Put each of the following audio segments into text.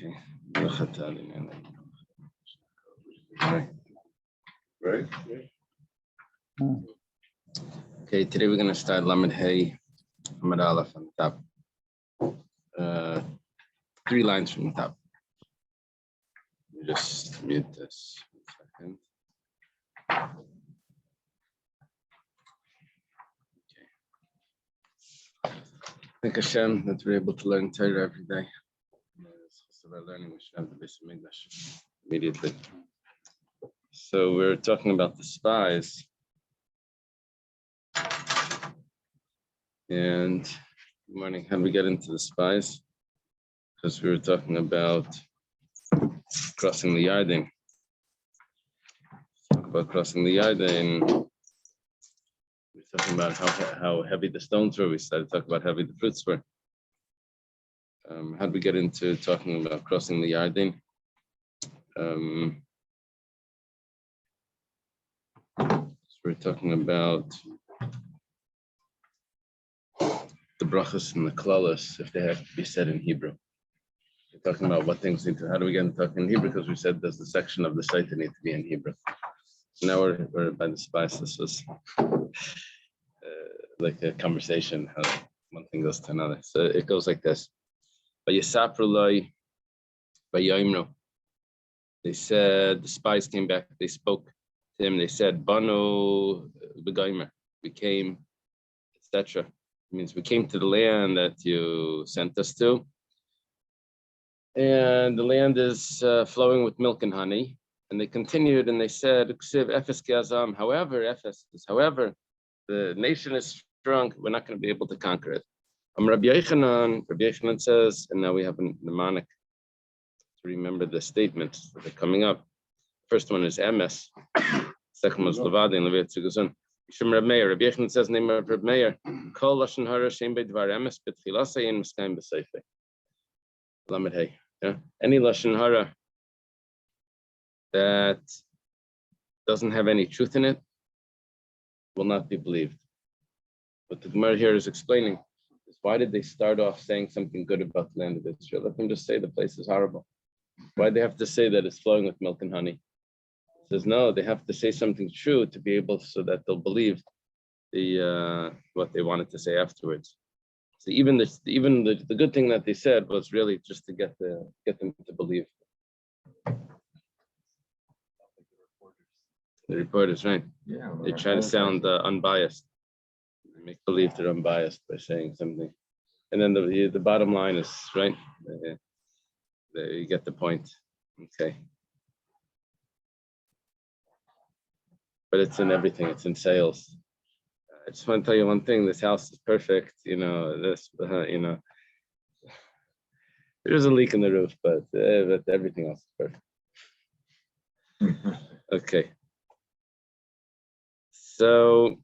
Okay. Right. Okay, today we're going to start Lamed Hey, Hamad Aleph on the top. 3 lines from the top. Let me just mute this 1 second. Okay. Thank Hashem that we're able to learn Torah every day. So by learning, we should have the basic English immediately. So we're talking about the spies. And good morning. How do we get into the spies? Because we were talking about crossing the Yarden. Talk about crossing the Yarden. We were talking about how heavy the stones were. We started talking about how heavy the fruits were. How did we get into talking about crossing the Yarden? So we're talking about the brachas and the klalos, if they have to be said in Hebrew. We're talking about what things need to, how do we get into talking in Hebrew? Because we said there's the section of the site that need to be in Hebrew. So now we're by the spice. This was like a conversation, how one thing goes to another. So it goes like this. They said, the spies came back, they spoke to him, they said, Banu Begaimer, we came, etc. It means we came to the land that you sent us to. And the land is flowing with milk and honey. And they continued and they said, however, the nation is strong, we're not going to be able to conquer it. Rabbi Yochanan says, and now we have a mnemonic to remember the statements that are coming up. First one is Emes. Second one is Levadi and Leviat Tzuguzun. Rabbi Yochanan says, name of Rabbi Meir, Kol Lashon Hara Shem Beidvar Emes B'tchilasei in Meskayim B'Seifei. Lamed Hey. Any Lashon Hara that doesn't have any truth in it will not be believed. What the Gemara here is explaining is why did they start off saying something good about the land of Israel? Let them just say the place is horrible. Why do they have to say that it's flowing with milk and honey? It says no, they have to say something true to be able so that they'll believe the what they wanted to say afterwards. So even the good thing that they said was really just to get them to believe. The reporters, right? Yeah. They try to sound unbiased. They make believe they're unbiased by saying something, and then the bottom line is right. You get the point. Okay. But it's in everything. It's in sales. I just want to tell you one thing. This house is perfect. There's a leak in the roof, but everything else is perfect. Okay. So,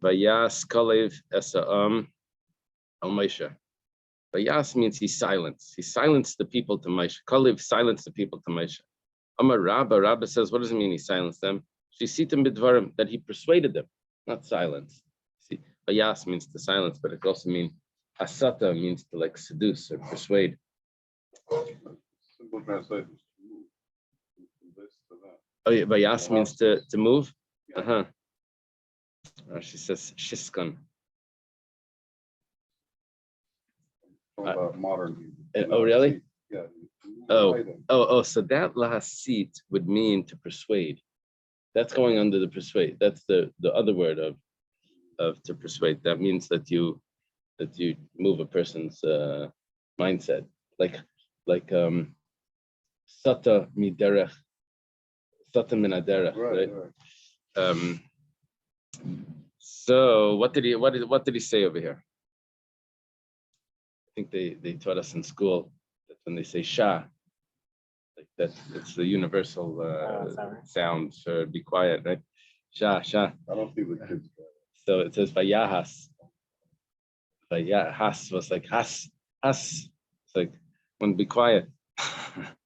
Vayas Kalev Esa'am Al Moshe. Vayas means he silenced. He silenced the people to Moshe. Kalev silenced the people to Moshe. Amar Rabba says, what does it mean he silenced them? Shisitim bidvarim, that he persuaded them, not silence. See, Vayas means to silence, but it can also mean asata means to like seduce or persuade. Simple translation is to move. Oh yeah, Vayas means to move? Uh-huh. She says Shiskan. Modern. Oh really? Yeah. Oh, so that lahasit would mean to persuade. That's going under the persuade. That's the other word of to persuade. That means that you move a person's mindset. Like sata miderech, sata minaderech, right? So what did he say over here? I think they taught us in school that when they say Shah, like that, it's the universal sound for be quiet, right? Shah. I don't think the kids. So it says Vayahas. Vayahas was like has. It's like when be quiet.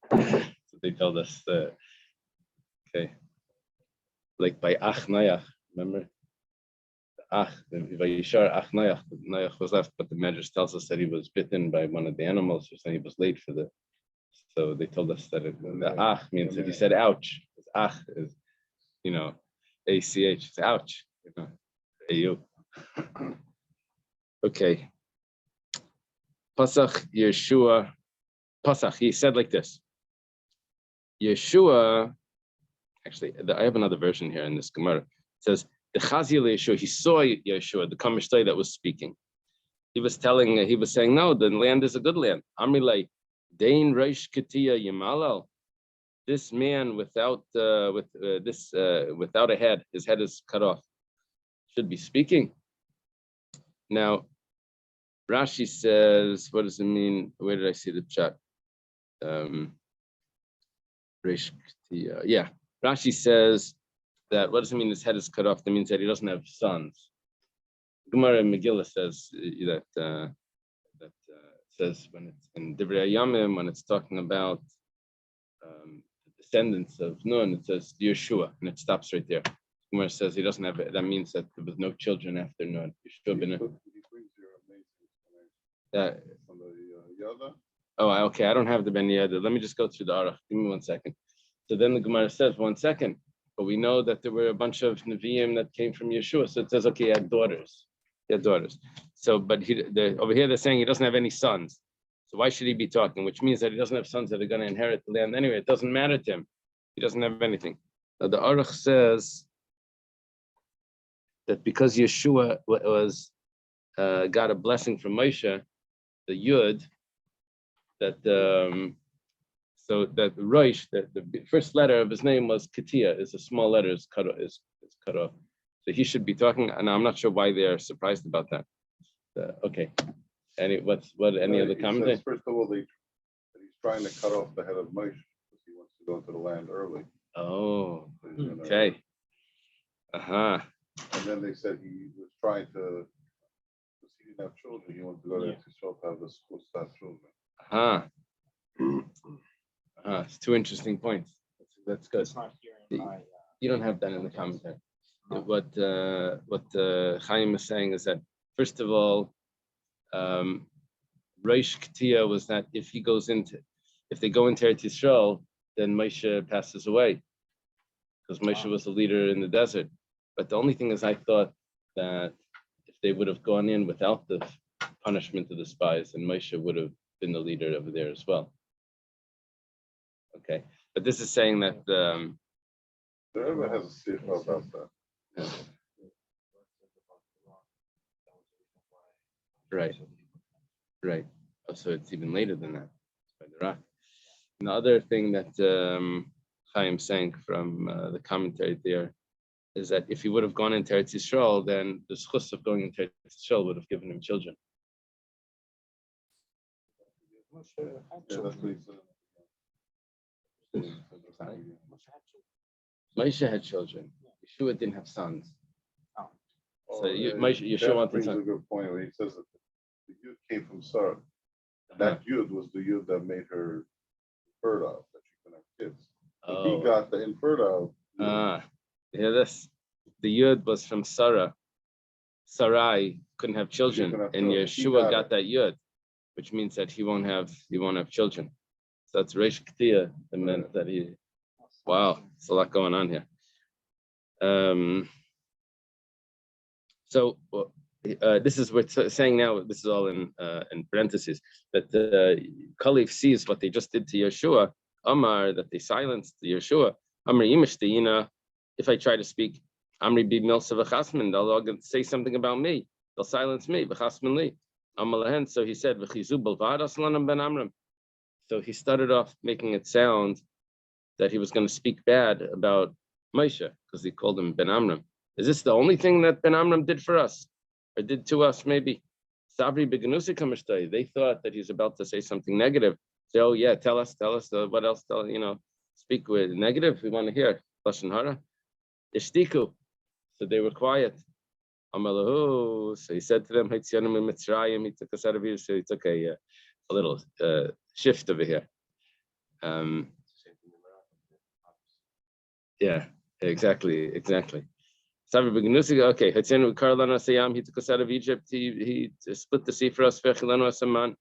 So they told us. Okay. Like by Ach Nayach, remember? Noach was left, but the Medrash tells us that he was bitten by one of the animals, or saying he was late for the So they told us that the ach means that he said ouch. Ach is, ACH. It's ouch. AU. Okay. Pasach Yeshua. Pasach, he said like this. Yeshua, actually, I have another version here in this Gemara. It says, the Chazil Yeshua, he saw Yeshua, the Kamishtai that was speaking. He was saying, no, the land is a good land. Amrilay, Dain Reish Ketiya Yamalal. This man without a head, his head is cut off, should be speaking. Now, Rashi says, what does it mean? Where did I see the chat? Yeah, Rashi says that, what does it mean his head is cut off? That means that he doesn't have sons. Gemara Megillah says that says when it's in Divrei Yamim, when it's talking about the descendants of Nun, it says Yeshua, and it stops right there. Gemara says he doesn't have it. That means that there was no children after Nun. Okay, I don't have the Ben Yada. Let me just go through the Arach. Give me 1 second. So then the Gemara says, 1 second, but we know that there were a bunch of Nevi'im that came from Yeshua. So it says, okay, he had daughters. He had daughters. So, but over here they're saying he doesn't have any sons. So why should he be talking? Which means that he doesn't have sons that are going to inherit the land anyway. It doesn't matter to him. He doesn't have anything. Now the Arach says that because Yeshua got a blessing from Moshe, the Yud, that so that the Rosh, the first letter of his name was Ketia, is a small letter, is cut off. So he should be talking, and I'm not sure why they're surprised about that. Okay. Any other comment? First of all, that he's trying to cut off the head of Moshe because he wants to go to the land early. Oh, okay. And then they said he was trying to, because he didn't have children, he wanted to go to Israel to have the school start children. It's two interesting points. That's good. It's not here in my, You don't have that in the commentary. What Chaim is saying is that, first of all, Reish Ketia was that if they go into Eretz Yisrael, then Moshe passes away, because Moshe was the leader in the desert. But the only thing is, I thought that if they would have gone in without the punishment of the spies, then Moshe would have been the leader over there as well. Okay, but this is saying that Everyone has a secret about that. Right. Oh, so it's even later than that. By the rock. And the other thing that Chaim saying from the commentary there is that if he would have gone into Eretz Yisrael, then the schus of going into Eretz Yisrael would have given him children. Moshe had children. Yeshua didn't have sons. So Yeshua wanted brings a sons. good point when he says that the Yud came from Sarah. That Yud was the Yud that made her infertile, that she couldn't have kids. But he got the infertile. You hear this? The Yud was from Sarah. Sarai couldn't have children, and Yeshua got that Yud, which means that he won't have children. So that's Reish Ketia, that meant that he. Wow, there's a lot going on here. So this is what's saying now. This is all in parentheses, that Khalif sees what they just did to Yeshua. Amar, that they silenced Yeshua. Amar Yimishtaina. If I try to speak, Amri bi milsa v'chasmin, they'll all say something about me. They'll silence me. V'chasmin li. Amalahen. So he said, v'chizu b'lvad aslanam ben Amram. So he started off making it sound that he was going to speak bad about Moshe because he called him Ben Amram. Is this the only thing that Ben Amram did for us, or did to us? Maybe. Savri beganusi kamishtai. They thought that he's about to say something negative. Say, oh yeah, tell us. What else? Speak with negative. We want to hear lashon hara. Ishtiku. So they were quiet. Amalahu. So he said to them, he took us out of here. So he took a little shift over here. Yeah, exactly. Okay, he took us out of Egypt. He split the sea for us. He fed us the man.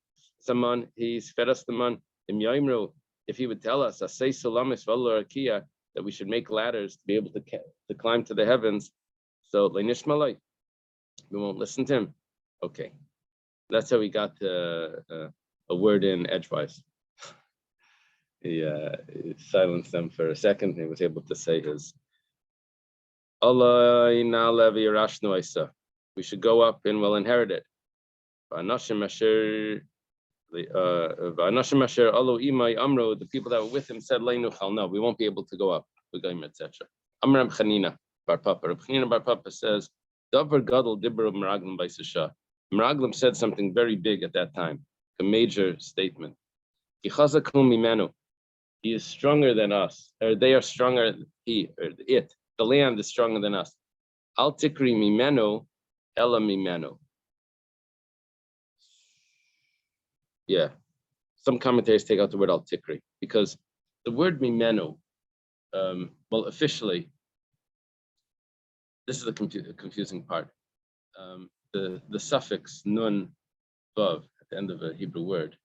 if he would tell us, "Asay sulamis v'lo rakia," that we should make ladders to be able to climb to the heavens, so le'nishmaloi, we won't listen to him. Okay, that's how he got a word in edgewise. He silenced them for a second. And he was able to say his Allah ina levi rashnu isa. We should go up and we'll inherit it. The people that were with him said, no, we won't be able to go up, etc. Amram Chanina Bar Papa. Chanina Bar Papa says, Davar Gadol Dibra Meraglim Baisasha. Meraglim said something very big at that time, a major statement. He is stronger than us, or they are stronger, the land is stronger than us. Al Tikri Mimeno, Ella Mimeno. Yeah, some commentators take out the word al tikri because the word mimenu, well, officially, this is the confusing part. The suffix nun vav at the end of a Hebrew word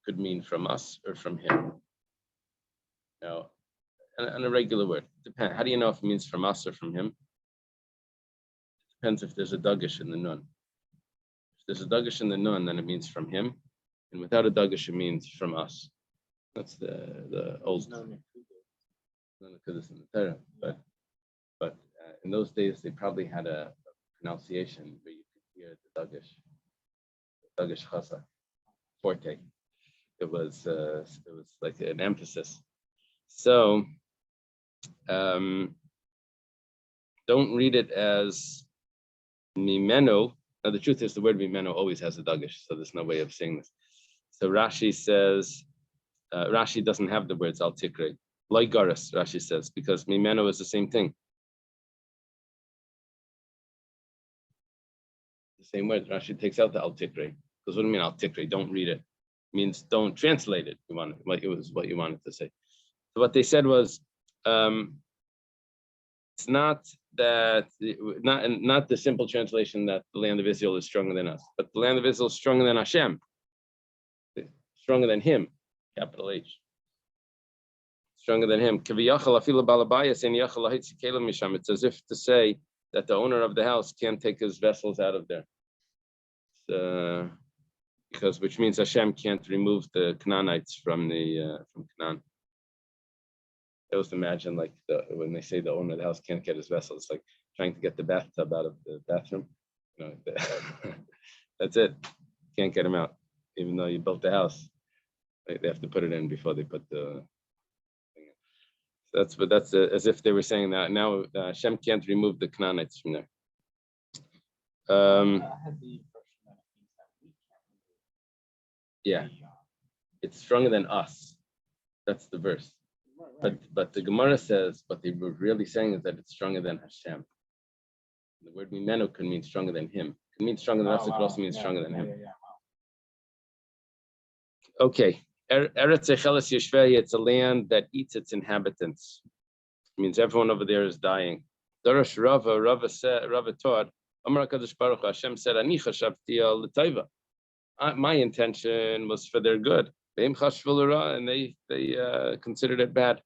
could mean from us or from him. Now, and a regular word depends. How do you know if it means from us or from him? It depends if there's a dagish in the nun. If there's a dagish in the nun, then it means from him. And without a dagish, it means from us. That's the old. But in those days, they probably had a pronunciation where you could hear the dagish chasa, forte. It was like an emphasis. So don't read it as mimeno. Now the truth is, the word mimeno always has a dagish, so there's no way of saying this. So Rashi says, Rashi doesn't have the words al tikri. Like Garas, Rashi says, because mimeno is the same thing. The same word. Rashi takes out the al tikri. Because what do you mean al tikri? Don't read it. It means don't translate it. It was what you wanted to say. So what they said was, it's not that not the simple translation that the land of Israel is stronger than us, but the land of Israel is stronger than Hashem. Stronger than him, capital H. Stronger than him. It's as if to say that the owner of the house can't take his vessels out of there. Because which means Hashem can't remove the Canaanites from Canaan. I always imagine like when they say the owner of the house can't get his vessels, it's like trying to get the bathtub out of the bathroom. That's it. Can't get him out, even though you built the house. They have to put it in before they put the thing in. That's as if they were saying that now Hashem can't remove the Canaanites from there. Yeah, it's stronger than us. That's the verse. But the Gemara says what they were really saying is that it's stronger than Hashem. The word mimenu could mean stronger than him. It could mean stronger than us. It could also mean stronger than him. Okay. Eretz Echeles Yeshvei, it's a land that eats its inhabitants. It means everyone over there is dying. Darash Rava taught, Amar HaKadosh Baruch Hu, Hashem said, Ani chashavti al l'taiva. My intention was for their good. And they considered it bad.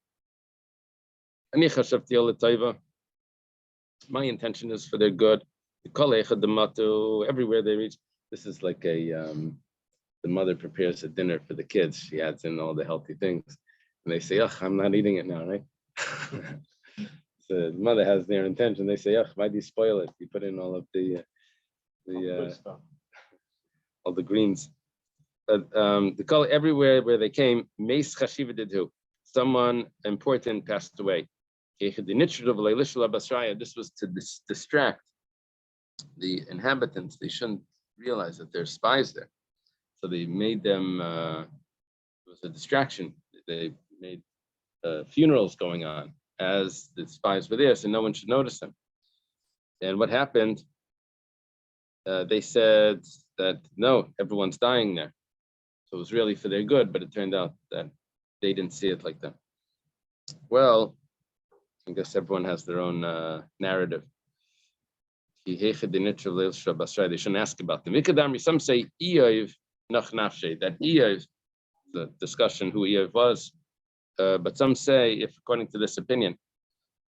Ani chashavti al l'taiva. My intention is for their good. Everywhere they reach, this is like the mother prepares a dinner for the kids. She adds in all the healthy things. And they say, I'm not eating it now, right? So the mother has their intention. They say, why do you spoil it? You put in all of all the greens. But the color everywhere where they came, Meis Chashiva did who? Someone important passed away. This was to distract the inhabitants. They shouldn't realize that there's spies there. So they made them, it was a distraction. They made funerals going on as the spies were there, so no one should notice them. And what happened? They said that, no, everyone's dying there. So it was really for their good, but it turned out that they didn't see it like that. Well, I guess everyone has their own narrative. They shouldn't ask about them. Some say Eiv nach nafshe, that Eiv, the discussion who Eiv was, But some say, if according to this opinion,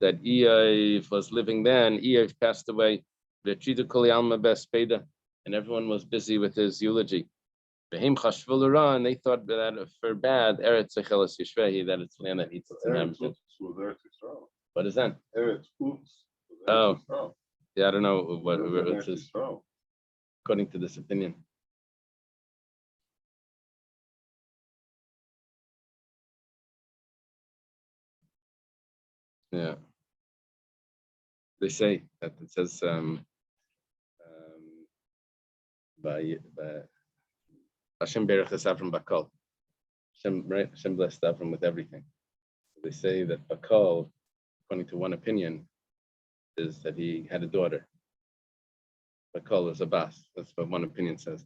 that Eiv was living then, Eiv passed away, and everyone was busy with his eulogy. And they thought that for bad, Eretz that it's land that eats its inhabitants. What is that? Oh, yeah, I don't know what it is, according to this opinion. Yeah. They say that it says by Hashem Berach Avram Bakol. Hashem blessed Avram with everything. They say that Bakol, according to one opinion, is that he had a daughter. Bakol is a bas. That's what one opinion says.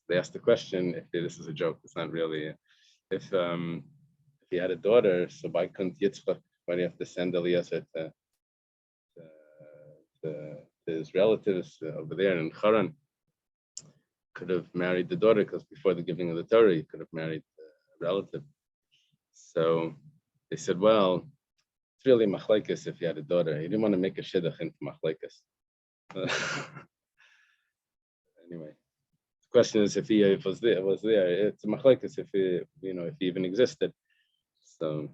They asked the question, if this is a joke, it's not really. If he had a daughter, so why couldn't Yitzchak, why do you have to send Eliezer to his relatives over there in Haran? Could have married the daughter, because before the giving of the Torah, he could have married a relative. So they said, well, it's really machlekes if he had a daughter. He didn't want to make a shidduch into machlekes. Anyway, the question is if he was there. It's a machlekes if he, if he even existed. So,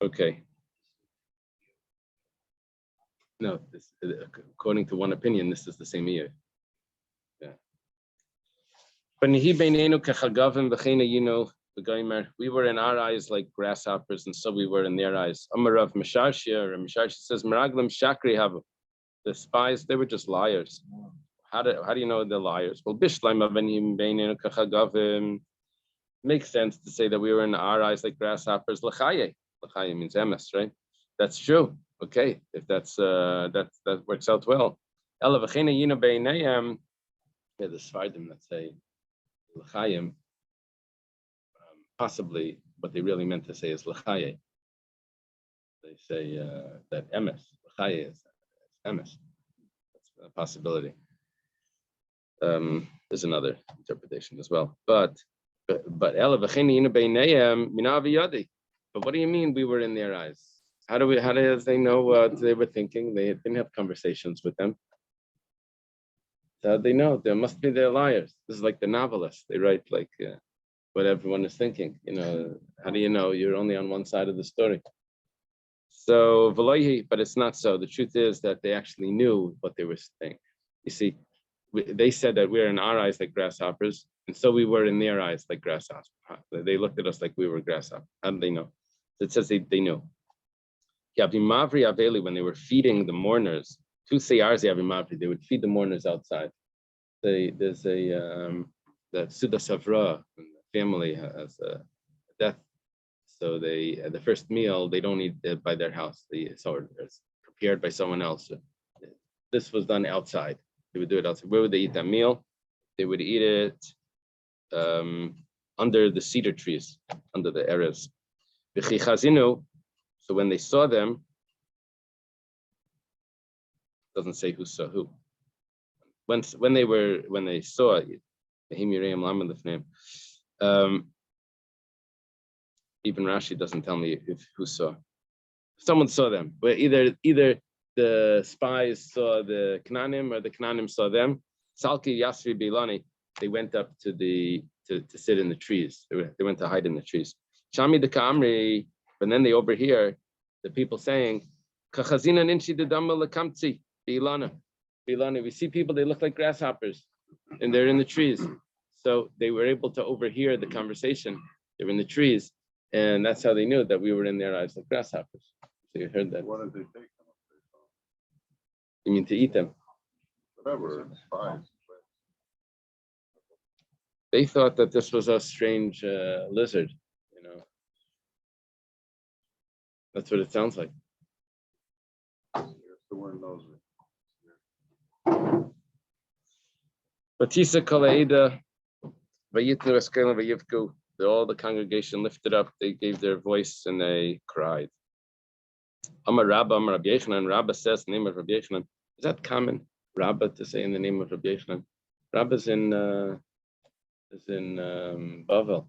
okay. No, this, according to one opinion, this is the same year. Yeah. But we were in our eyes like grasshoppers, and so we were in their eyes. Amarav Misharshia, or Misharshia says, Meraglim Shakri Havu. The spies, they were just liars. How do you know they're liars? Well, makes sense to say that we were in our eyes like grasshoppers. L'chaye means emes, right? That's true. Okay, if that works out well. Yeah, the Sfardim that say l'chayim, possibly what they really meant to say is l'chaye. They say that emes, l'chaye is emes. That's a possibility. There's another interpretation as well. But what do you mean we were in their eyes? How do they know what they were thinking? They didn't have conversations with them. So how do they know? They must be their liars. This is like the novelists. They write like what everyone is thinking. How do you know? You're only on one side of the story. So, but it's not so. The truth is that they actually knew what they were saying. You see, they said that we're in our eyes like grasshoppers, and so we were in their eyes like grasshoppers. They looked at us like we were grasshoppers. How did they know? It says they knew. When they were feeding the mourners, they would feed the mourners outside. There's that Sota Savra family has a death, so the first meal they don't eat by their house. It's prepared by someone else. This was done outside. They would do it outside. Where would they eat that meal? They would eat it under the cedar trees, under the eres. So when they saw them, doesn't say who saw who. When they saw it, even Rashi doesn't tell me who saw. Someone saw them, but either the spies saw the Knanim or the Knanim saw them. Salki Yasri Bilani, they went up to sit in the trees. They went to hide in the trees. Shami de Kamri, but then they overhear the people saying, Kachazina Ninchi de Dama Lakamtsi, Bilana. We see people, they look like grasshoppers, and they're in the trees. So they were able to overhear the conversation. They were in the trees, and that's how they knew that we were in their eyes like grasshoppers. So you heard that. What did they take them? You mean to eat them? Whatever, spies. They thought that this was a strange lizard, That's what it sounds like. The word knows it. Batisa Kalaida, Vayitnu Eskela Vayivku, all the congregation lifted up, they gave their voice and they cried. Amar Rabbi Yechanan, Rabbi says the name of Rabbi Yechanan. Is that common, Rabbi, to say in the name of Rabbi Yechanan? Rabbi is in Bavel.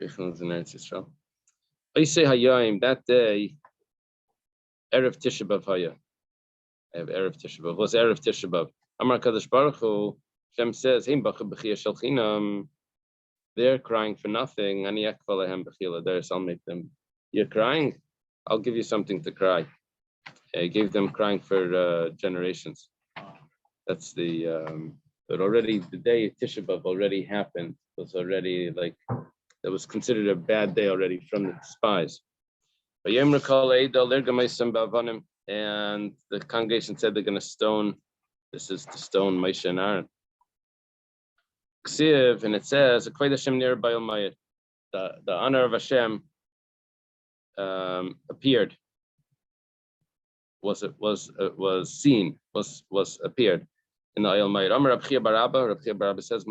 Bechel is in Eretz Yisrael. I say Hayayim that day. Erev Tisha B'av Haya. I have Erev Tisha B'av. What's Erev Tisha B'av? Amar Kadosh Baruch Hu. Hashem says, "Heim bacha b'chia shel chinam." They're crying for nothing. Ani yakva lehem b'chila daris. I'll make them. You're crying. I'll give you something to cry. I gave them crying for generations. That's the. But already the day of Tisha B'av already happened. It was already like that was considered a bad day already from the spies. And the congregation said they're going to stone. This is to stone Moshe and Aaron. And it says, the honor of Hashem appeared. Was seen. Was appeared in the Ayel Mayit. Amar Rabchia Barabba says,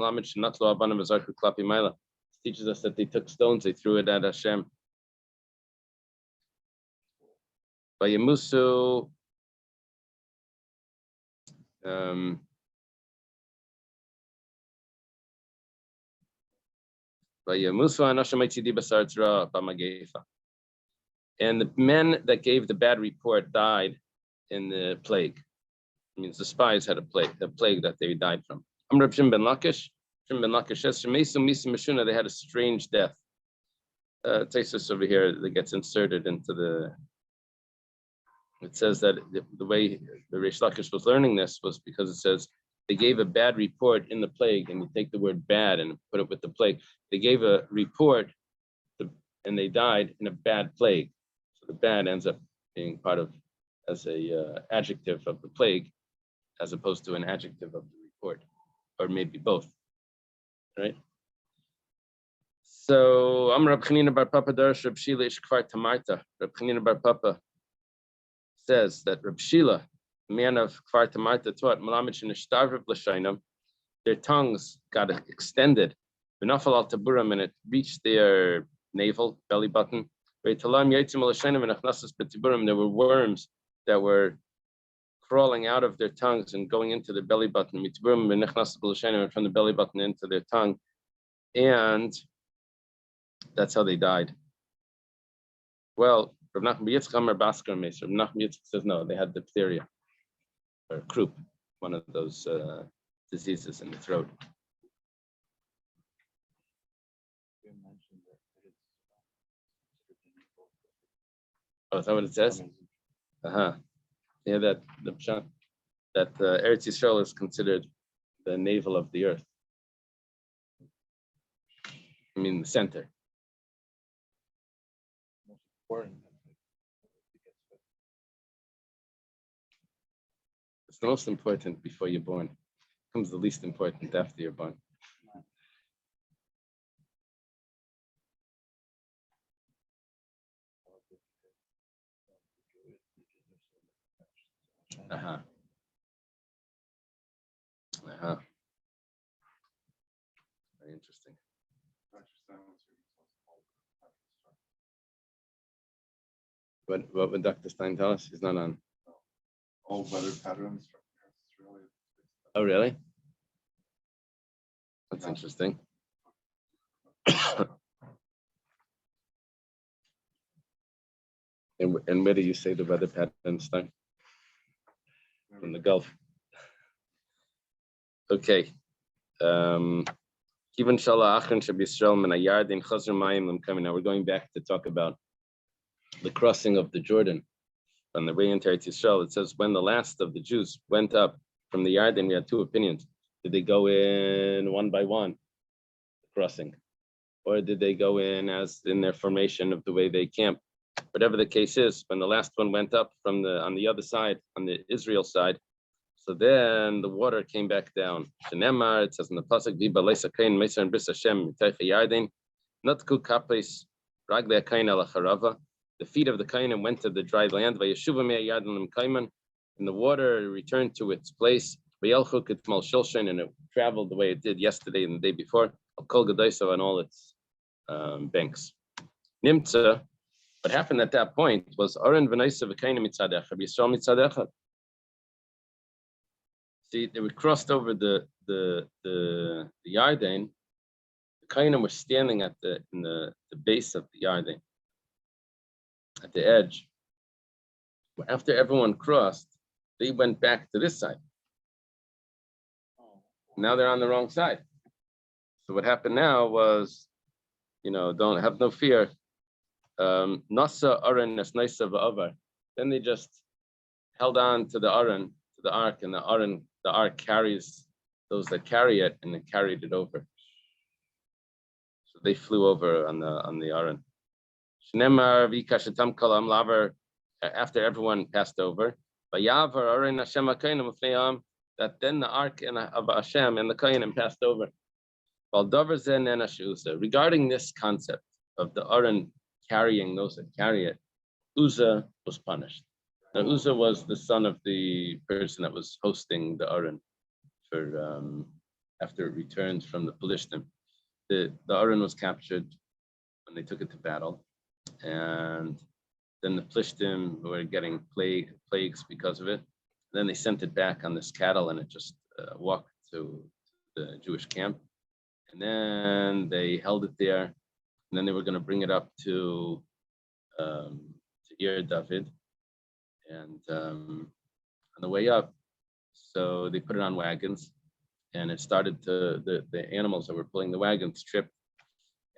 teaches us that they took stones, they threw it at Hashem. Vayemusu. And the men that gave the bad report died in the plague. It means the spies had a plague that they died from. Amr Shimon ben Lakish. Shimon ben Lakish says, they had a strange death. It takes us over here that gets inserted into the. It says that the way the Reish Lakish was learning this was because it says they gave a bad report in the plague, and you take the word bad and put it with the plague. They gave a report and they died in a bad plague. So the bad ends up being part of as a adjective of the plague, as opposed to an adjective of the report, or maybe both, right? So Amr Rab Chanina bar Papa Darash Rab Shila Ish Kfar Tamarta. Rab Chanina bar Papa says that Rab Shila, man of Kfar Tamarta, taught Malamich and Ishtarv L'Shainam, their tongues got extended, V'nafal al Taburam, and it reached their navel, belly button. There were worms that were crawling out of their tongues and going into their belly button, from the belly button into their tongue, and that's how they died. Well, Rav Nachman Yitzchak says no, they had diphtheria or croup, one of those diseases in the throat. Oh, is that what it says? Yeah, that Eretz Yisrael is considered the navel of the earth. I mean, the center. It's the most important before you're born. It comes the least important after you're born. Very interesting. What would Dr. Stein tell us? He's not on. All weather patterns. Oh, really? That's interesting. And where do you say the weather patterns start? From the Gulf. Okay. Now we're going back to talk about the crossing of the Jordan on the way into Eretz Yisrael. It says when the last of the Jews went up from the Yarden, we had two opinions. Did they go in one by one, crossing, or did they go in as in their formation of the way they camped? Whatever the case is, when the last one went up from on the other side, on the Israel side, so then the water came back down. Shenemar, it says in the pasuk, "Viba leisa kain meisar and bris Hashem mitaycha yarden, natku kapes ragle kain ala charava." The feet of the kainim went to the dry land. Vayeshuva mei yarden lim kaiman, and the water returned to its place. Vayelchu kitmal shilshin, and it traveled the way it did yesterday and the day before. Al kol gadaisav on all its banks. Nimtza. What happened at that point was Aaron v'naisa v'kainim mitzadecha, Yisrael mitzadecha. See, they were crossed over the Yarden. The Kainim were standing at the base of the yarding, at the edge. After everyone crossed, they went back to this side. Now they're on the wrong side. So what happened now was, don't have no fear. Nasa Aron as nice of Avar. Then they just held on to the Aron, to the ark, and the ark carries those that carry it, and it carried it over. So they flew over on the Aron. Shnemar vikashatam kalam laver. After everyone passed over, that then the ark of Hashem and the Kohanim passed over. Regarding this concept of the Aron carrying those that carry it, Uzzah was punished. Now Uzzah was the son of the person that was hosting the Aron for after it returned from the Pelishtim. The Aron was captured when they took it to battle, and then the Pelishtim were getting plagues because of it. Then they sent it back on this cattle, and it just walked to the Jewish camp. And then they held it there, and then they were going to bring it up to Ir David. And on the way up, so they put it on wagons, and it started to, the animals that were pulling the wagons tripped,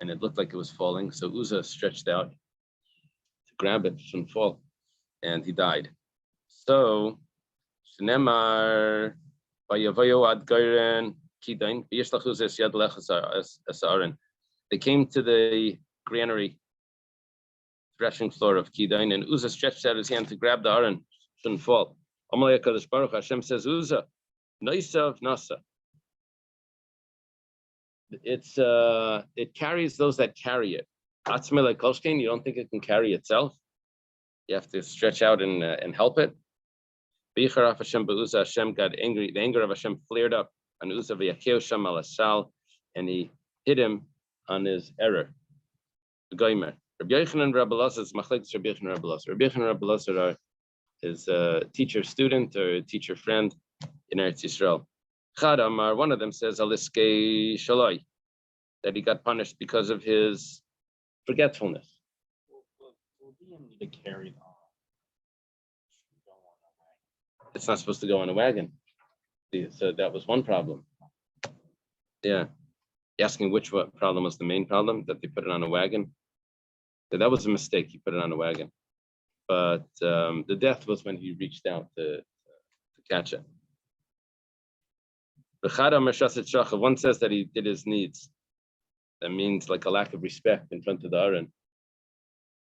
and it looked like it was falling. So Uzzah stretched out to grab it, shouldn't fall, and he died. So Shnemar Vayavayo ad Gairen Kidain V'yishlach Uzzah Yad Lechas Aaron. They came to the granary threshing floor of Kidain, and Uzzah stretched out his hand to grab the Aaron, shouldn't fall. Amalei HaKadosh Baruch Hashem says, Uzzah, Noisav Nasa. It carries those that carry it. Atzmei Kolshkein, you don't think it can carry itself? You have to stretch out and help it. B'yicharaf Hashem b'Uzzah, Hashem got angry. The anger of Hashem flared up on Uzzah v'yakeu sham al asal, and he hit him on his error. Goymer. Rabbi Yochanan and Rabbi Elazar is machlekes Rabbi Yochanan and Rabbi Elazar. Rabbi Yochanan and Rabbi Elazar are his teacher-student or teacher-friend in Eretz Yisrael. Chad Amar, one of them says, Aliskei Shaloi, that he got punished because of his forgetfulness. To carry it on. It's not supposed to go on a wagon. So that was one problem. Yeah. Asking which problem was the main problem, that they put it on a wagon. So that was a mistake. He put it on a wagon. But the death was when he reached out to catch it. One says that he did his needs. That means like a lack of respect in front of the Aaron.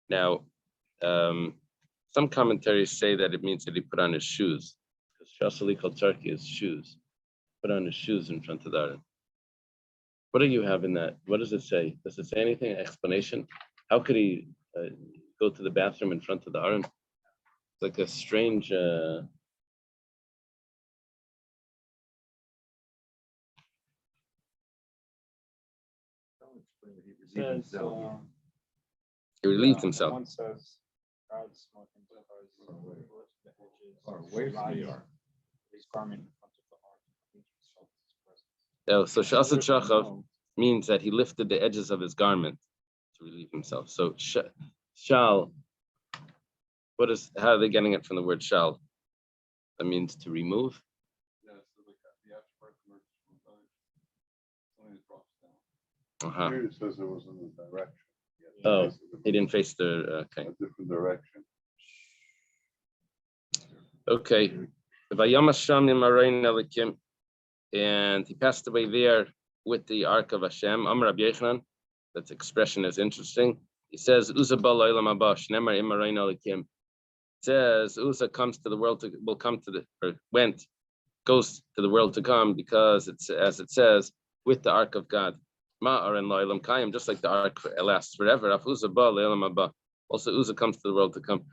Now, some commentaries say that it means that he put on his shoes, because Shasali called Turkey is shoes. Put on his shoes in front of the Aaron. What do you have in that? What does it say? Does it say anything? Explanation? How could he go to the bathroom in front of the Aaron? It's like a strange. He relieved himself. One says, God smote him because away from the ark. his garment in front of the ark. So Shasat Shachav means that he lifted the edges of his garment to relieve himself. So shal, how are they getting it from the word shal? That means to remove. Yeah, so the aftermarket drops down. Here it says it was in the direction. Oh, he didn't face the A different direction. Okay. And he passed away there with the ark of Hashem. Amar Rabbi Yochanan, that expression is interesting. He says, Uzzah says Uzzah comes to the world goes to the world to come, because it's, as it says, with the ark of God. Just like the ark lasts forever. Also, Uzzah comes to the world to come.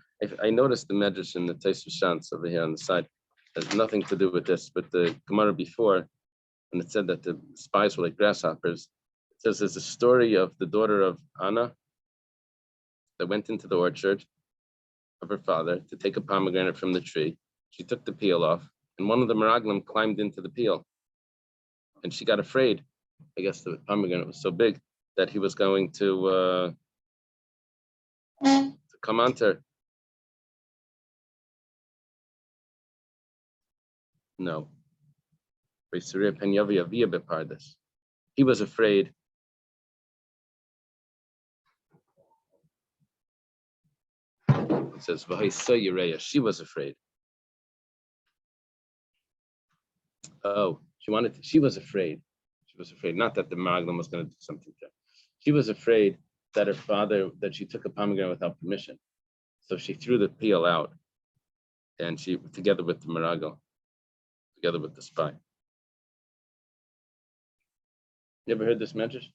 I noticed the medrash in the Tosfos Shantz over here on the side. It has nothing to do with this, but the Gemara before, when it said that the spies were like grasshoppers, it says there's a story of the daughter of Anna that went into the orchard of her father to take a pomegranate from the tree. She took the peel off, and one of the meraglim climbed into the peel, and she got afraid. I guess the pomegranate was so big, that he was going to come onto her. No. He was afraid. It says, she was afraid. Oh, she was afraid. She was afraid, not that the Magdalene was going to do something to her. She was afraid that her father, that she took a pomegranate without permission. So she threw the peel out, and she, together with the Mirago, together with the spy. You ever heard this medrash?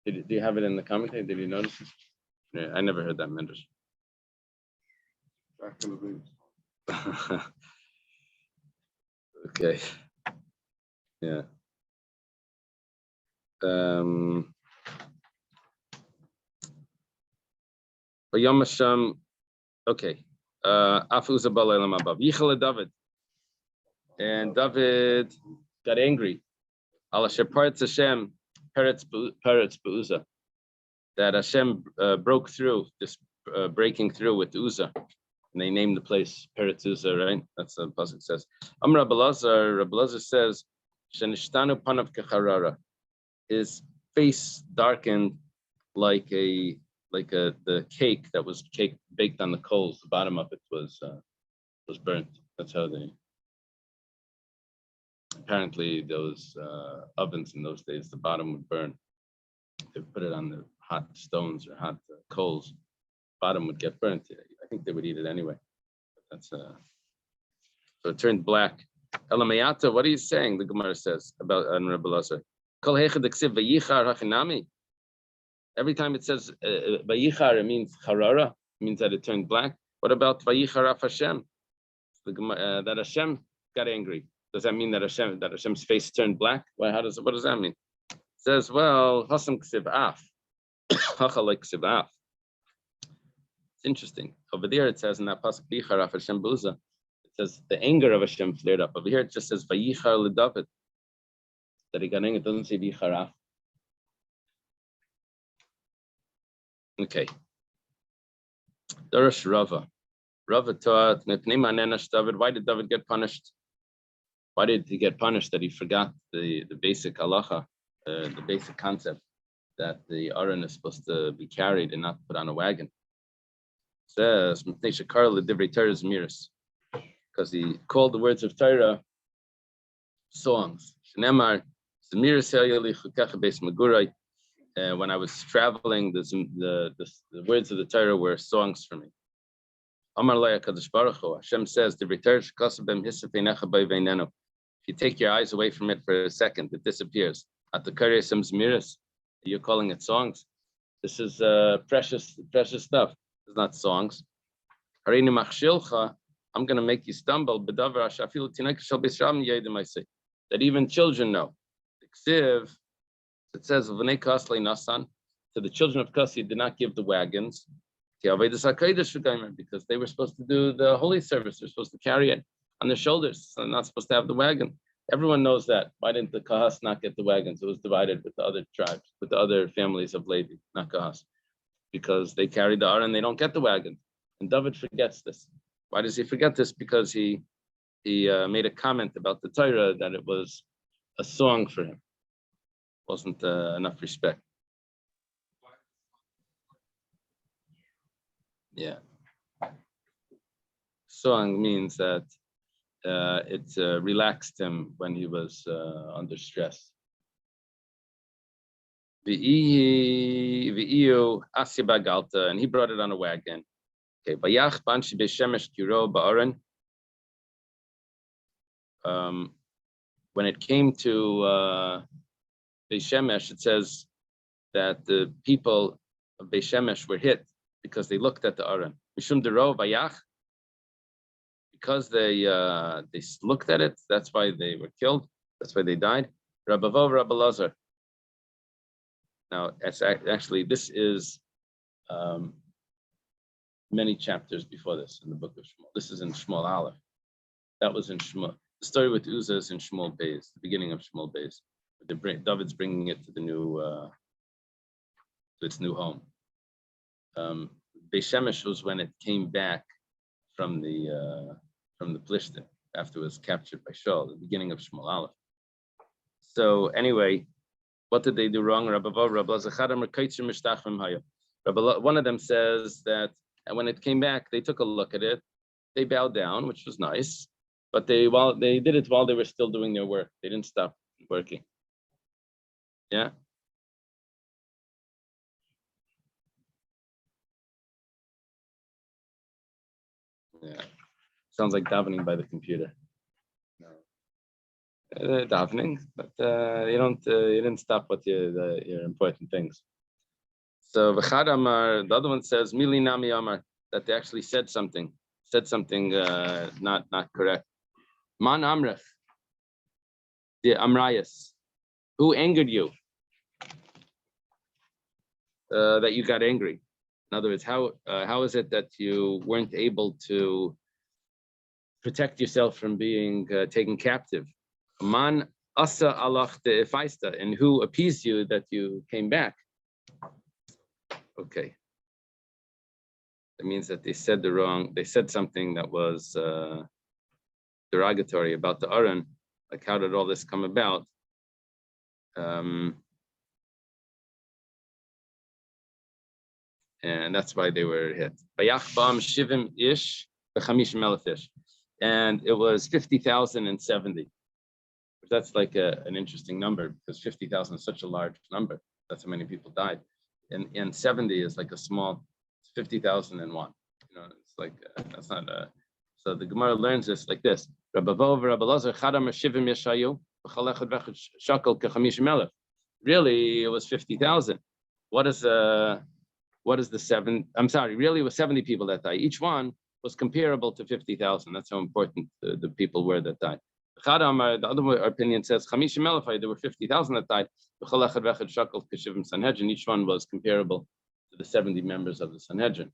Do you have it in the commentary? Did you notice it? Yeah, I never heard that medrash. Back in the days. Okay. Yeah. Yom Hashem. Okay. Afuza Balaylam Abab. Yichale David. And David got angry. Allah Sheparetz Hashem Peretz Beuza. That Hashem broke through, this breaking through with Uzzah. And they named the place Peretz Uzzah, right? That's what the pasuk says. Rabbi Lazar says, Shenishtanu panav kecharara. His face darkened like the cake that was baked on the coals. The bottom of it was burnt. That's how they. Apparently, those ovens in those days, the bottom would burn. They put it on the hot stones or hot coals. Bottom would get burnt. I think they would eat it anyway. That's so it turned black. Elamayata, what are you saying? The Gemara says about Rabbi Lazar. Every time it says vayichar, it means charara, it means that it turned black. What about vayichar af Hashem? That Hashem got angry. Does that mean that Hashem's face turned black? Well, what does that mean? It says, well, hasam ksiv af, hacha like ksiv af. It's interesting. Over there it says in that pasuk vayichar af Hashem b'uza, it says the anger of Hashem flared up. Over here it just says vayichar leDavid. That he got angry. It doesn't say vayichar af. Okay. Darash Rava. Rava taught, David. Why did David get punished? Why did he get punished? That he forgot the basic halacha, the basic concept that the aron is supposed to be carried and not put on a wagon. It says, because he called the words of Torah songs. When I was traveling, the words of the Torah were songs for me. Hashem says, if you take your eyes away from it for a second, it disappears. At the Karesim Zmiris, you're calling it songs. This is precious stuff. It's not songs. I'm going to make you stumble. That even children know. It says, to the children of Kasi did not give the wagons because they were supposed to do the holy service. They're supposed to carry it on their shoulders. So they're not supposed to have the wagon. Everyone knows that. Why didn't the Kahas not get the wagons? It was divided with the other tribes, with the other families of Levi, not Kahas. Because they carried the Aron, they don't get the wagon. And David forgets this. Why does he forget this? Because he made a comment about the Torah that it was a song for him. Wasn't enough respect. Yeah. Song means that it relaxed him when he was under stress. V'iyu asya bagalta, and he brought it on a wagon. Okay, bayach banshi beshemesh kiro ba'aron. When it came to Beishemesh, it says that the people of Beishemesh were hit because they looked at the Aron. Mishum dero vayach, because they looked at it, that's why they were killed. That's why they died. Rabbav Rabbi Lazar. Now, actually, this is many chapters before this in the book of Shmuel. This is in Shmuel Aleph. That was in Shmuel. The story with Uzzah is in Shmuel Beis, the beginning of Shmuel Beis. David's bringing it to the new to its new home. Beis Shemesh was when it came back from the Plishtim after it was captured by Shaul, the beginning of Shmuel Aleph. So anyway, what did they do wrong? One of them says that when it came back, they took a look at it, they bowed down, which was nice, but they did it while they were still doing their work. They didn't stop working. Yeah. Yeah. Sounds like davening by the computer. No. Davening, but you didn't stop with your important things. So V'chad Amar, the other one says Mili Nami Amar, that they actually said something not correct. Man Amrech, the Amrayas, who angered you? That you got angry. In other words, how is it that you weren't able to protect yourself from being taken captive? Man asa alach de faista, and who appeased you that you came back? Okay. That means that they said something that was derogatory about the Aron. Like, how did all this come about? And that's why they were hit. And it was 50,070. That's like an interesting number, because 50,000 is such a large number. That's how many people died. And 70 is like a small, 50,001. You know, it's like that's not a. So the Gemara learns this like this. Really, it was 50,000. What is the seven? I'm sorry. Really, it was 70 people that died. Each one was comparable to 50,000. That's how important the people were that died. The other opinion says there were 50,000 that died. Each one was comparable to the 70 members of the Sanhedrin.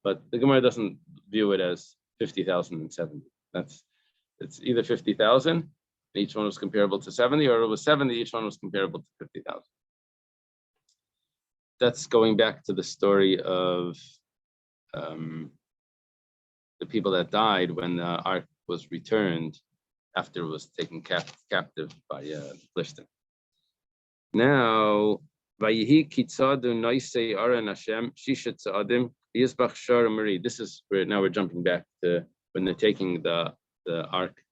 But the Gemara doesn't view it as 50,070. It's either 50,000, each one was comparable to 70, or it was 70, each one was comparable to 50,000. That's going back to the story of the people that died when the ark was returned after it was taken captive by the Plishtim. Now, Vayihi kitzadu noisei aran Hashem shishat sa'adim yizbach shar Mari. This is where now we're jumping back to when they're taking the ark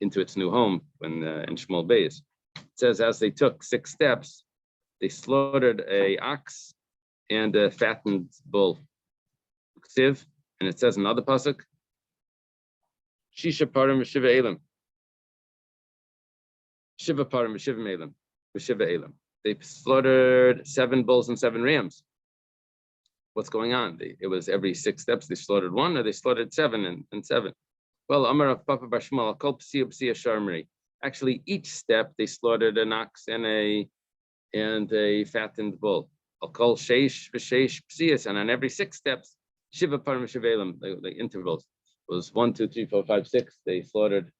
into its new home when in Shmuel Beis. It says as they took 6 steps, they slaughtered a ox and a fattened bull. And it says another pasuk, Shisha parim v'shiva elam. Shiva parim v'shiva elam. V'shiva elam. They slaughtered 7 bulls and 7 rams. What's going on? It was every 6 steps they slaughtered 1, or they slaughtered 7 and 7. Well, Amar of Papa Bashmal, Kol Psiya Psiya Sharmari. Actually, each step they slaughtered an ox and a fattened bull. I'll call Sheish V'Sheish Psiyas, and on every 6 steps, Shiva Parim Shiva Elam, the intervals was 1, 2, 3, 4, 5, 6. They slaughtered.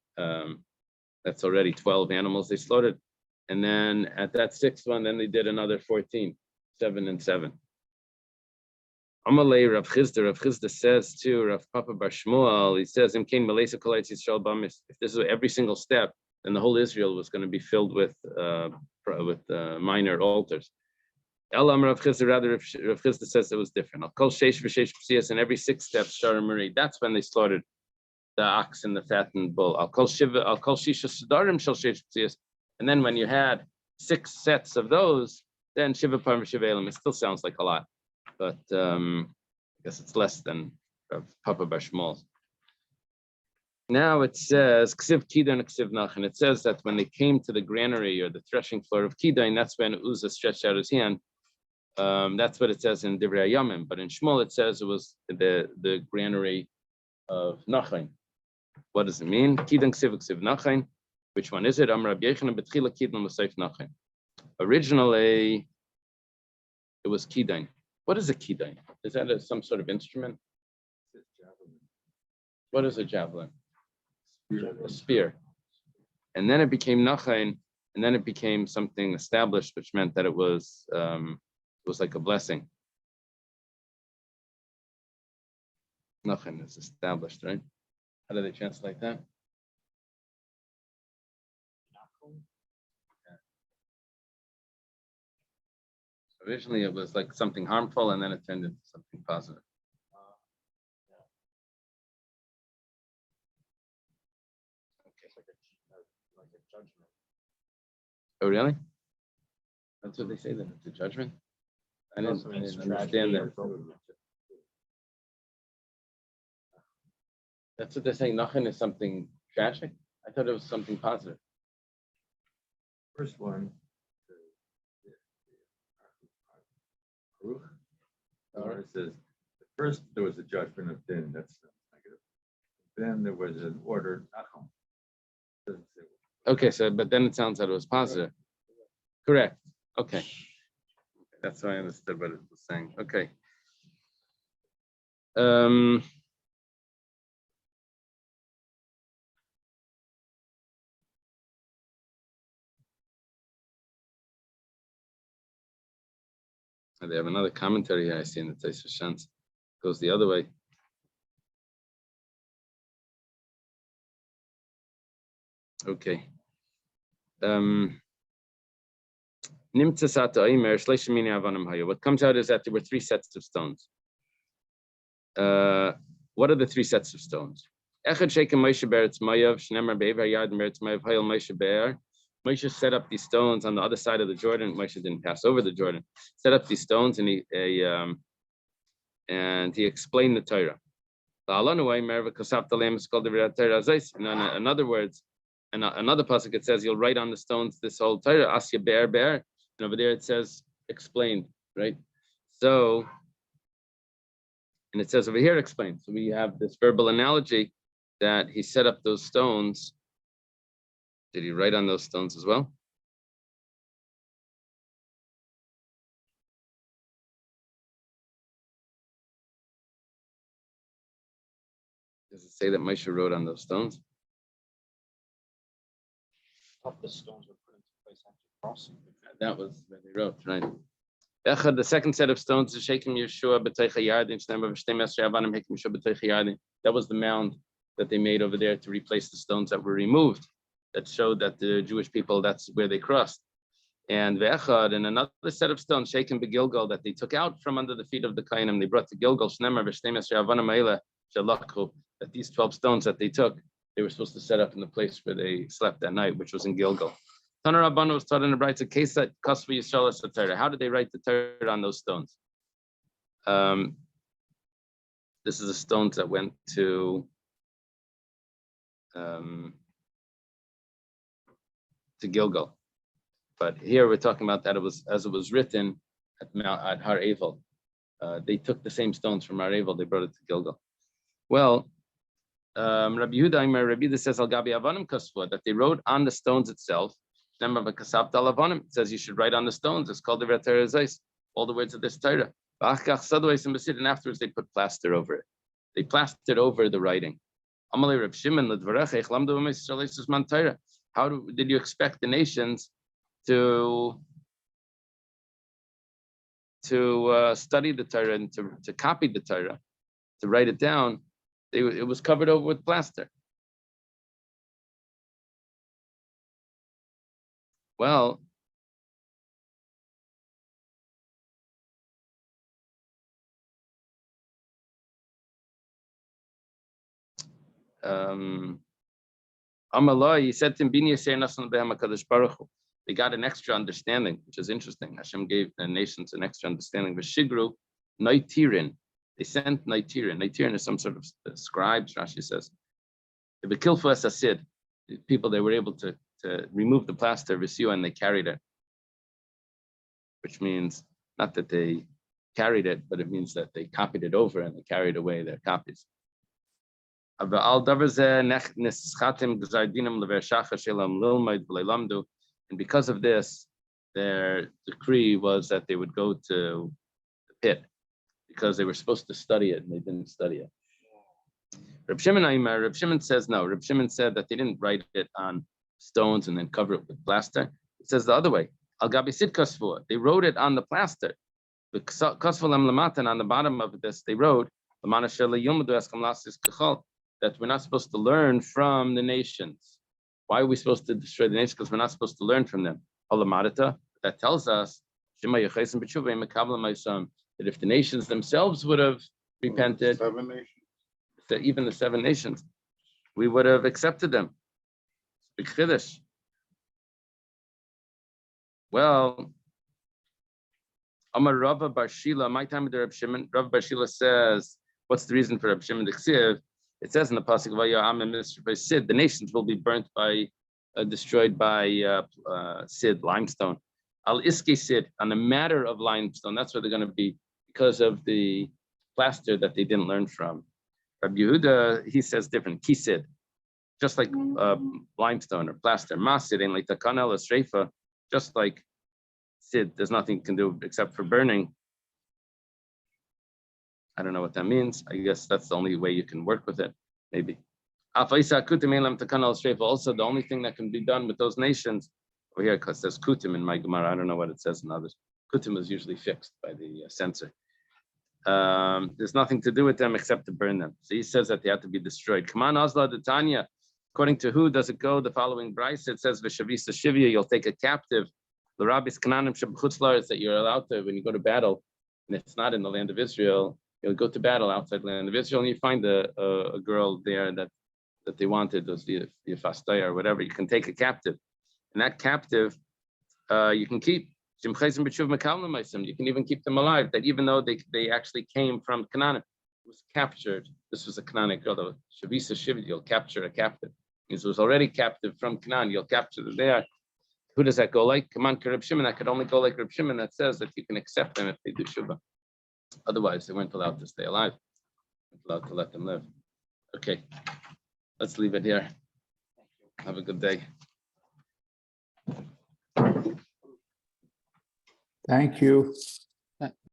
That's already 12 animals they slaughtered, and then at that 6th one, then they did another 14, 7 and 7. Amalei Rav Chizda says to Rav Papa Bar Shmuel, he says, if this is every single step, then the whole Israel was going to be filled with minor altars. Elam Rav Chizda, rather, Rav Chizda says it was different. I'll call Sheish V'Sheish P'siyas, and every 6 steps, Shara Mari, that's when they slaughtered the ox and the fattened bull. I'll call Shisha Sadarim Shal Sheish P'siyas, and then when you had 6 sets of those, then Shiva Parim Shiva Elam. It still sounds like a lot, but I guess it's less than Papa Bar Shmuel. Now it says Ksiv Kidan Ksiv Nachan. It says that when they came to the granary or the threshing floor of Kidan, that's when Uzzah stretched out his hand. That's what it says in Divrei Yamim. But in Shmuel it says it was the granary of Nachan. What does it mean? Kidan Ksiv Ksiv Nachan. Which one is it? Amar Rabbi Yechon Betchila Kidan L'Seif Nachan. Originally, it was Kidan. What is a Kidan? Is that some sort of instrument? What is a javelin? A spear. And then it became Nachain, and then it became something established, which meant that it was was like a blessing. Nothing is established, right? How do they translate that? Originally, it was like something harmful, and then it turned into something positive. It's like a judgment. Oh, really? That's what they say, that it's a judgment? I didn't Also means understand tragedy that. or broken. That's what they're saying. Nothing is something tragic. I thought it was something positive. First one. Where it says, first there was a judgment of din, that's negative. Then there was an order, nachum. Doesn't say what. Okay, so but then it sounds that it was positive. Correct. Okay. That's why I understood what it was saying. Okay. They have another commentary here I see in the Taisha Shans. Goes the other way. Okay. What comes out is that there were three sets of stones. What are the three sets of stones? Moshe set up these stones on the other side of the Jordan. Moshe didn't pass over the Jordan. Set up these stones, and he explained the Torah. In other words, in another pasuk it says you'll write on the stones this whole Torah. Asya bear bear, and over there it says explained, right? So, and it says over here explained. So we have this verbal analogy that he set up those stones. Did he write on those stones as well? Does it say that Moshe wrote on those stones? Thought the stones were put into place after crossing. That was where they wrote, right? The second set of stones is Shekem Yeshua B'Teicha Yardin. That was the mound that they made over there to replace the stones that were removed. That showed that the Jewish people, that's where they crossed. And Ve'echad, and another set of stones, Shekem B'Gilgal, that they took out from under the feet of the Kainim, they brought to Gilgal, that these 12 stones that they took, they were supposed to set up in the place where they slept that night, which was in Gilgal. Taner Rabbanu was taught in the Brayta, Kesat Kasva Yisrael Torah. How did they write the Torah on those stones? This is the stones that went to Gilgal. But here we're talking about that it was as it was written at Har Evel. They took the same stones from Har Evel, they brought it to Gilgal. Well, Rabbi Yehuda says Al Gabi Avanim Kasva, that they wrote on the stones itself. It says you should write on the stones. It's called the Torah Zeis, all the words of this Torah. And afterwards they put plaster over it. They plastered over the writing. How did you expect the nations to study the Torah and to copy the Torah, to write it down? It was covered over with plaster. Well, Amalai, he said to him, they got an extra understanding, which is interesting. Hashem gave the nations an extra understanding. V'shigru naitirin. They sent naitirin. Naitirin is some sort of scribes, Rashi says. The Bekilfu es asid, people, they were able to remove the plaster of V'siu, and they carried it. Which means not that they carried it, but it means that they copied it over and they carried away their copies. And because of this, their decree was that they would go to the pit because they were supposed to study it and they didn't study it. Reb Shimon says no. Reb Shimon said that they didn't write it on stones and then cover it with plaster. It says the other way. Al Gabi Sid Kasvua. They wrote it on the plaster. The Kosvalam Lamatan on the bottom of this, they wrote that we're not supposed to learn from the nations. Why are we supposed to destroy the nations? Because we're not supposed to learn from them. That tells us that if the nations themselves would have repented, 7 nations. that even the 7 nations, we would have accepted them. Big chiddush. Well, Amar Rava Bar Shila, my time with the Reb Shimon, Rava Bar Shila says, what's the reason for Reb Shimon the Ksiv? It says in the pasuk by Sid, the nations will be burnt by, destroyed by Sid, limestone. Al Iske Sid, on the matter of limestone, that's where they're going to be because of the plaster that they didn't learn from. Rabbi Yehuda, he says different, Kisid, just like limestone or plaster. Masid, and like Takanel or Sreifa, just like Sid, there's nothing you can do except for burning. I don't know what that means. I guess that's the only way you can work with it, maybe. Also, the only thing that can be done with those nations, over here, because there's kutim in my Gemara, I don't know what it says in others. Kutim is usually fixed by the censor. There's nothing to do with them except to burn them. So he says that they have to be destroyed. Come on, Osla de Tanya. According to who does it go? The following Bryce, it says, V'shavisa Shivya, you'll take a captive. The rabbis Kananim Shabchutzlar is that you're allowed to, when you go to battle, and it's not in the land of Israel, you'll go to battle outside the land of Israel, and you find a girl there that they wanted, was the Fastaya or whatever. You can take a captive, and that captive you can keep. You can even keep them alive. That even though they actually came from Canaan, was captured. This was a Canaanic girl. The Shavisa Shivit, you'll capture a captive. It was already captive from Canaan. You'll capture them there. Who does that go like? Come on, Reb Shimon. That could only go like Reb Shimon. That says that you can accept them if they do shuvah. Otherwise, they weren't allowed to stay alive. They weren't allowed to let them live. Okay, let's leave it here. Have a good day. Thank you.